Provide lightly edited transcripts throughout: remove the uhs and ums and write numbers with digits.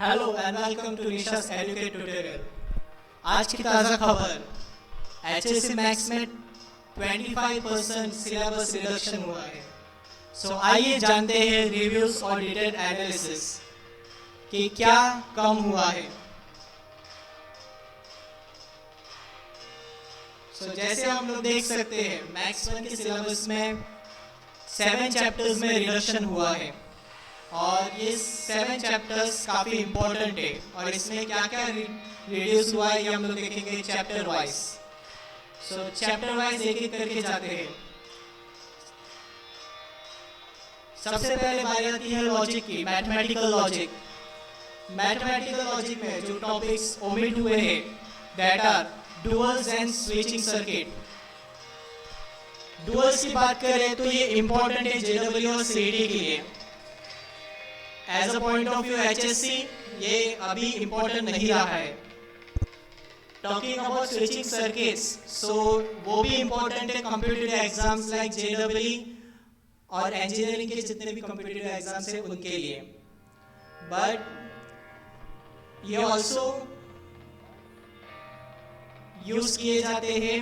Hello and welcome to Nisha's educate tutorial. आज की ताज़ा खबर, एचएससी मैथ्स में 25% सिलेबस रिडक्शन हुआ है। सो आइए जानते हैं रिव्यूज और डिटेल एनालिसिस कि क्या कम हुआ है। सो जैसे हम लोग देख सकते हैं, मैथ्स 1 के सिलेबस में 7 चैप्टर्स में रिडक्शन हुआ है और ये 7 चैप्टर्स काफ़ी इम्पोर्टेंट है और इसमें क्या क्या रिड्यूस हुआ है ये हम लोग देखेंगे चैप्टर वाइज। सो चैप्टर वाइज एक एक करके जाते हैं। सबसे पहले बात आती है लॉजिक की, मैथमेटिकल लॉजिक। मैथमेटिकल लॉजिक में जो टॉपिक्स ओमिट हुए हैं that are duals and switching circuit. Duals की बात करें तो ये इम्पोर्टेंट है जेडब्ल्यू और सीडी के लिए। As a point of view HSC ये अभी इम्पोर्टेंट नहीं रहा है। Talking about switching circuits, so वो भी इम्पोर्टेंट है कॉम्पिटिटिव एग्जाम्स लाइक जेडब्ल्यू और इंजीनियरिंग के जितने भी कॉम्पिटिटिव एग्जाम्स हैं उनके लिए। बट ये ऑल्सो यूज किए जाते हैं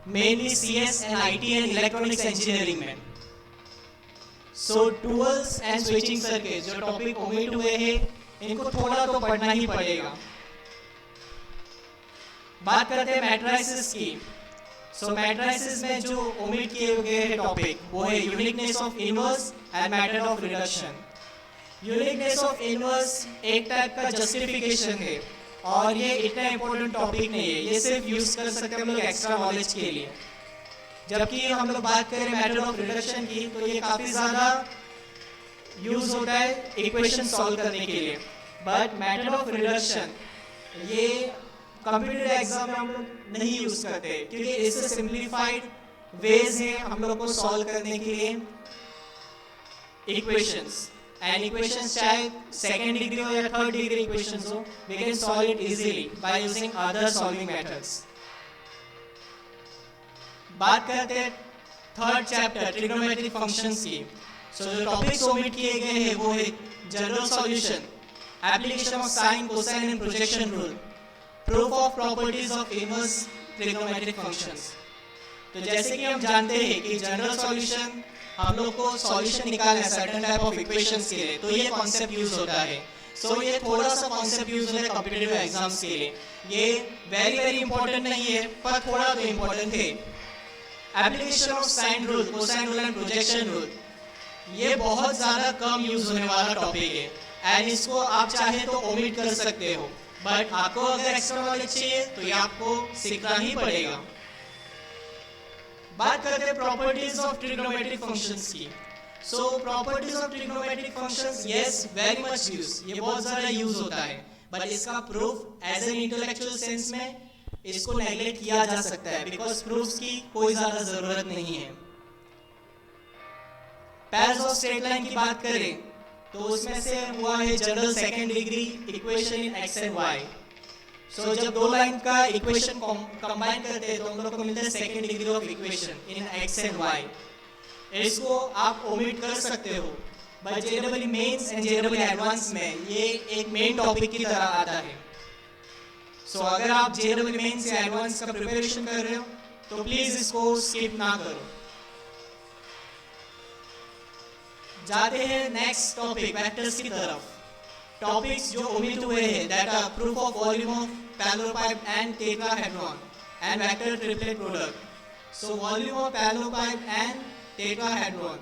mainly CS and IT and electronics engineering में। सो डुअल्स एंड स्विचिंग सर्किट जो टॉपिक ओमिट हुए हैं इनको थोड़ा तो पढ़ना ही पड़ेगा। बात करते हैं मैट्रिसेस की। सो मैट्रिसेस में जो ओमिट किए गए हैं टॉपिक वो है uniqueness of inverse and method of reduction. Uniqueness of inverse एक टाइप का जस्टिफिकेशन है और ये इतना इंपॉर्टेंट टॉपिक नहीं है, ये सिर्फ यूज कर सकते हैं हम लोग एक्स्ट्रा नॉलेज के लिए। जबकि हम लोग बात करें मेथड ऑफ रिडक्शन की तो ये काफ़ी ज़्यादा यूज होता है इक्वेशन सॉल्व करने के लिए। बट मेथड ऑफ रिडक्शन ये कंप्यूटर एग्जाम में हम लोग नहीं यूज करते क्योंकि इससे सिंप्लीफाइड वेज है हम लोग को सॉल्व करने के लिए इक्वेशंस। एंड इक्वेशंस चाहे सेकेंड डिग्री हो या थर्ड डिग्री इक्वेशंस हो, we can solve it easily by using other solving methods. बात करते हैं थर्ड चैप्टर ट्रिग्नोमेट्रिक फंक्शंस की। सो जो टॉपिक्स ओमिट किए गए हैं वो है general solution, application of sine, cosine and projection rule, proof of properties of inverse trigonometric functions. तो जैसे कि हम जानते हैं कि जनरल सॉल्यूशन हम लोग को सॉल्यूशन निकालना है सर्टेन टाइप ऑफ इक्वेशंस के लिए, तो ये कॉन्सेप्ट यूज होता है। सो ये थोड़ा सा कॉन्सेप्ट यूज होता है कॉम्पिटिटिव एग्जाम्स के लिए। ये वेरी इंपॉर्टेंट नहीं है पर थोड़ा तो इम्पोर्टेंट है। Application of sine rule, cosine rule and projection rule ये बहुत ज़्यादा कम यूज होने वाला टॉपिक है एंड इसको आप चाहे तो ओमिट कर सकते हो, बट आपको अगर एक्स्ट्रा नॉलेज चाहिए तो ये आपको सीखना ही पड़ेगा। बात करते हैं प्रॉपर्टीज ऑफ ट्रिग्नोमेट्रिक फंक्शंस की। So properties of trigonometric functions yes very much use, ये बहुत ज़्यादा यूज होता है, बट इसका proof as an intellectual sense में इसको नेगलेक्ट किया जा सकता है बिकॉज प्रूफ्स की कोई ज्यादा जरूरत नहीं है। पैर्स ऑफ स्ट्रेट लाइन की बात करें तो उसमें से हुआ है general second degree equation in x and y. So जब दो लाइन का इक्वेशन कंबाइन करते हैं तो हम लोग को मिलता है second degree of equation in x and y. इसको आप ओमिट कर सकते हो, but JW mains and JW advance में ये एक मेन टॉपिक की तरह आता है। सो अगर आप जेडब्ल्यू मेंस या एडवांस का प्रिपरेशन कर रहे हो तो प्लीज इसको स्किप ना करो। जाते हैं नेक्स्ट टॉपिक वेक्टर्स की तरफ। टॉपिक्स जो ओमिट हुए हैं that are proof of volume of parallelepiped and tetrahedron and vector triplet product. So volume of parallelepiped and tetrahedron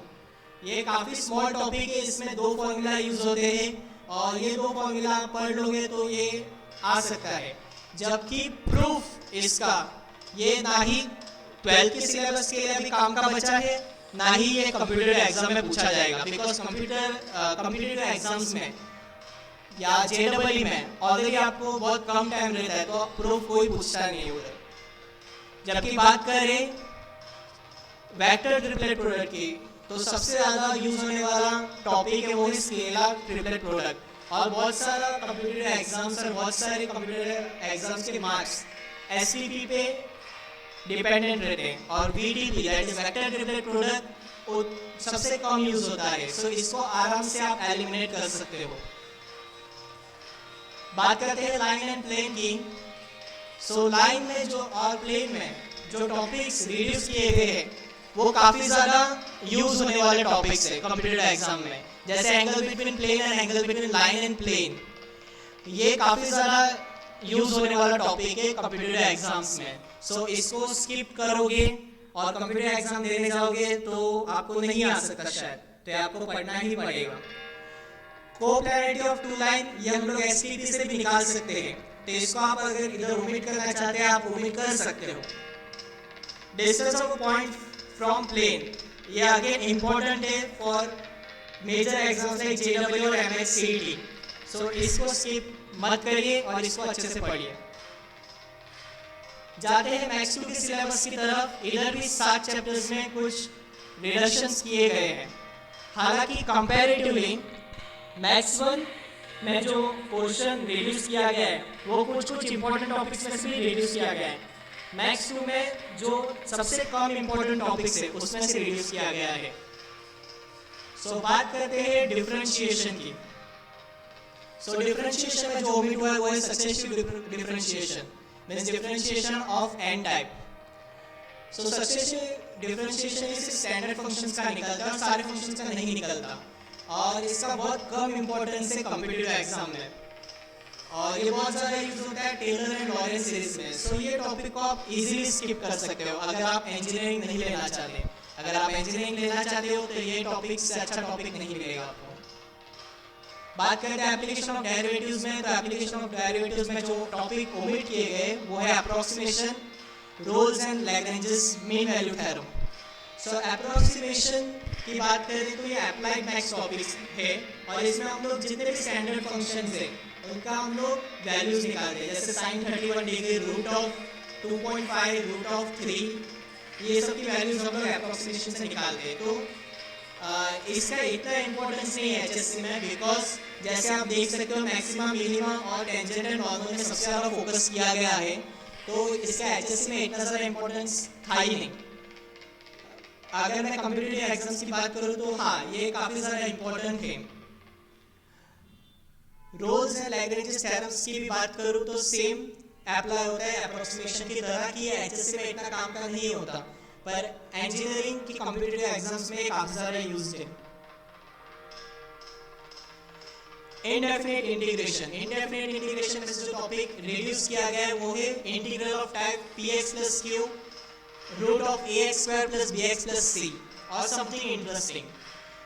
ये काफी स्मॉल टॉपिक है, इसमें दो फॉर्मूला यूज होते हैं और ये दो फॉर्मूला पढ़ लोगे तो ये आ सकता है। जबकि प्रूफ इसका ये ना ही 12th के सिलेबस के लिए अभी काम का बचा है, ना ही ये कंप्यूटर एग्जाम में पूछा जाएगा बिकॉज कंप्यूटर एग्जाम्स में या जेडब्ल्यू में ऑलरेडी आपको बहुत कम टाइम रहता है तो प्रूफ कोई पूछता नहीं है उधर। जबकि बात करें वेक्टर ट्रिपलेट प्रोडक्ट की तो सबसे ज़्यादा यूज होने वाला टॉपिक है वो है स्केलर ट्रिपलेट प्रोडक्ट और बहुत सारा कंप्यूटर एग्जाम्स और बहुत सारे कंप्यूटर एग्जाम्स के मार्क्स एसटीपी पे डिपेंडेंट रहते हैं और VTP that is vector triplet product सबसे कम यूज होता है। सो इसको आराम से आप एलिमिनेट कर सकते हो। बात करते हैं लाइन एंड प्लेन की। सो लाइन में जो और प्लेन में जो टॉपिक्स रिड्यूस किए गए हैं वो काफ़ी ज़्यादा यूज होने वाले टॉपिक्स है कॉम्पिटिटिव एग्जाम में, जैसे angle between plane and angle between line and plane. ये काफ़ी ज़्यादा यूज होने वाला टॉपिक है कॉम्पिटिटिव एग्जाम्स में। सो इसको स्किप करोगे और कॉम्पिटिटिव एग्जाम देने जाओगे तो आपको नहीं आ सकता शायद, तो आपको पढ़ना ही पड़ेगा। कोप्लैरिटी ऑफ टू लाइन ये हम लोग एसटीपी से भी निकाल सकते हैं, तो इसको आप अगर इधर ओमिट करना चाहते हैं आप ओमिट कर सकते हो। Distance of point from plane ये अगेन इंपॉर्टेंट है for major exams like JW और एमएससीईटी। सो इसको स्किप मत करिए और इसको अच्छे से पढ़िए। जाते हैं मैथ्स 2 के सिलेबस की तरफ। इधर भी 7 चैप्टर्स में कुछ रिडक्शंस किए गए हैं। हालांकि कंपैरेटिवली मैथ्स 1 में जो पोर्शन रिड्यूस किया गया है वो कुछ इंपॉर्टेंट टॉपिक्स में से भी रिड्यूस किया गया है। मैथ्स 2 में जो सबसे कम इंपॉर्टेंट टॉपिक्स है उसमें से रिड्यूस किया गया है। सो बात करते हैं डिफरेंशिएशन की। सो डिफरेंशिएशन में जो ओमिट हुआ है वो है successive differentiation, means differentiation of n type. So successive differentiation इस स्टैंडर्ड फंक्शंस का निकलता है और सारे फंक्शंस का नहीं निकलता, और इसका बहुत कम इंपॉर्टेंस है कॉम्पिटिटिव एग्जाम में, और ये बहुत ज़्यादा यूज होता है टेलर एंड लॉरेंस सीरीज में। सो ये टॉपिक को आप इजीली स्किप कर सकते हो अगर आप इंजीनियरिंग नहीं लेना चाहते। अगर आप इंजीनियरिंग लेना चाहते हो तो ये टॉपिक से अच्छा टॉपिक नहीं मिलेगा आपको। बात करते हैं एप्लीकेशन ऑफ डेरिवेटिव्स में, तो एप्लीकेशन ऑफ डेरिवेटिव्स में जो टॉपिक ओमिट किए गए वो है approximation, Rolle's and Lagrange's mean value theorem. So approximation की बात करें तो ये अप्लाइड मैथ्स टॉपिक्स है, और इसमें हम लोग जितने भी स्टैंडर्ड फंक्शंस है उनका हम लोग वैल्यूज निकालते हैं, जैसे sin 31 degree, root of 2.5, root of 3, ये सब की वैल्यूज हम लोग अप्रोक्सीमेशन से निकालते हैं। तो इसका इतना इंपॉर्टेंस नहीं है एचएससी में, बिकॉज जैसे आप देख सकते हो मैक्सिमम, मिनिमम और टेंजेंट एंड नॉर्मल में सबसे ज़्यादा फोकस किया गया है, तो इसका एचएससी में इतना ज़्यादा इंपॉर्टेंस था ही नहीं। अगर मैं कॉम्पिटिटिव एग्जाम्स की बात करूँ तो हाँ ये काफ़ी ज़्यादा इंपॉर्टेंट है। रोल्स एंड लैग्रेंजेस थ्योरम्स की भी बात करूँ तो सेम अप्लाई होता है अप्रोक्सीमेशन की तरह, कि एचएससी में इतना काम का नहीं होता, पर इंजीनियरिंग की कॉम्पिटिटिव एग्जाम्स में काफी ज़्यादा यूज्ड है। इनडेफिनिट इंटीग्रेशन, इनडेफिनिट इंटीग्रेशन में जो टॉपिक रिड्यूस किया गया है वो है integral of type px plus q root of ax square plus bx plus c और समथिंग इंटरेस्टिंग।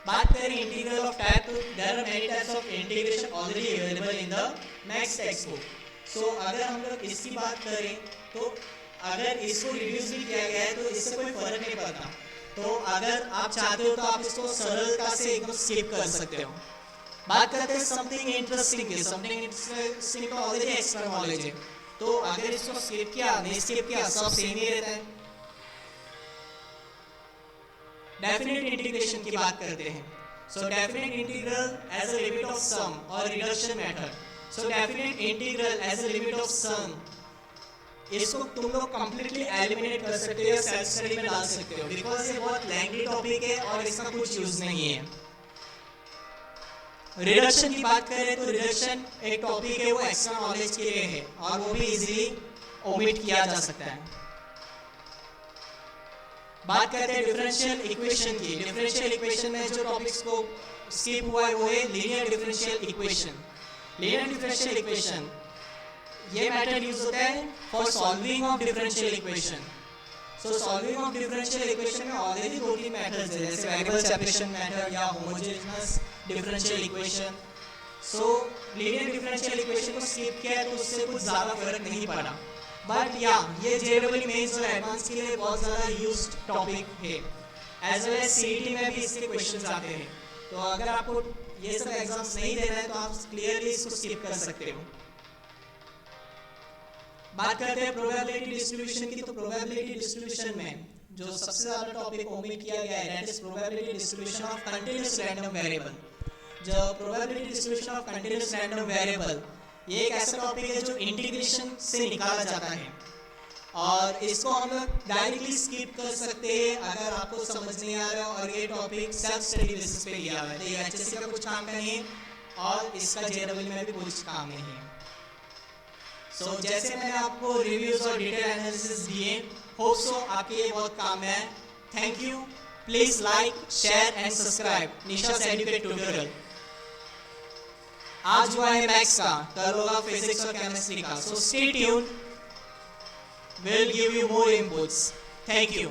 बात करें इंटीग्रल ऑफ टाइप तो there are many types of integration already available in the maths text book. So अगर हम लोग इसकी बात करें तो अगर इसको रिड्यूस भी किया गया है तो इससे कोई फर्क नहीं पड़ता, तो अगर आप चाहते हो तो आप इसको सरलता से एकदम स्किप कर सकते हो। बात करते हैं समथिंग इंटरेस्टिंग की। समथिंग इंटरेस्टिंग का ऑलरेडी एक्स्ट्रा नॉलेज है, तो अगर इसको स्किप किया नहीं स्किप किया सब सेम ही रहता है। डेफिनेट इंटीग्रेशन की बात करते हैं। So definite integral as a limit of sum और reduction method. So definite integral as a limit of sum, इसको तुम लोग कंप्लीटली एलिमिनेट कर सकते हो या सेल्फ स्टडी में डाल सकते हो, बिकॉज ये बहुत लेंथी टॉपिक है और इसका कुछ यूज नहीं है। रिडक्शन की बात करें तो रिडक्शन एक टॉपिक है, वो एक्स्ट्रा नॉलेज के लिए है और वो भी इजीली ओमिट किया जा सकता है। बात करते हैं डिफरेंशियल इक्वेशन की। डिफरेंशियल इक्वेशन में जो टॉपिक्स को स्किप हुआ है वो है linear differential equation. Linear differential equation ये मेथड यूज होता है for solving of differential equation. So solving of differential equation में ऑलरेडी 2-3 मेथड्स हैं, जैसे वेरिएबल सेपरेशन मेथड या होमोजेनियस डिफरेंशियल इक्वेशन। सो लीनियर डिफरेंशियल इक्वेशन को स्किप किया तो उससे कुछ ज़्यादा फर्क नहीं पड़ा, बट या ये जेईई मेंस और एडवांस के लिए बहुत ज़्यादा यूज्ड टॉपिक है, एज वेल एज सीईटी में भी इसके क्वेश्चंस आते हैं। तो अगर आपको ये सब एग्जाम्स नहीं देना है तो आप क्लियरली इसको स्किप कर सकते हो। बात करते हैं प्रोबेबिलिटी डिस्ट्रीब्यूशन की। तो प्रोबेबिलिटी डिस्ट्रीब्यूशन में जो सबसे ज़्यादा टॉपिक ओमिट किया गया है that is probability distribution of continuous random variable. जो probability distribution of continuous random variable ये एक ऐसा टॉपिक है जो इंटीग्रेशन से निकाला जाता है, और इसको हम लोग डायरेक्टली स्किप कर सकते हैं अगर आपको समझ नहीं आ रहा है और ये टॉपिक सेल्फ स्टडी बेसिस पे लिया हुआ है। तो ये एचएससी का कुछ काम का नहीं है और इसका जेईई में भी कुछ काम नहीं है। सो जैसे मैंने आपको रिव्यूज और डिटेल एनालिसिस दिए, होप सो आपके ये बहुत काम है. Thank you. Please like, share and subscribe Nisha's educate tutorial. आज हुआ है मैथ्स का, कल होगा फिजिक्स और केमिस्ट्री का. So stay tuned, we'll give you more inputs. Thank you.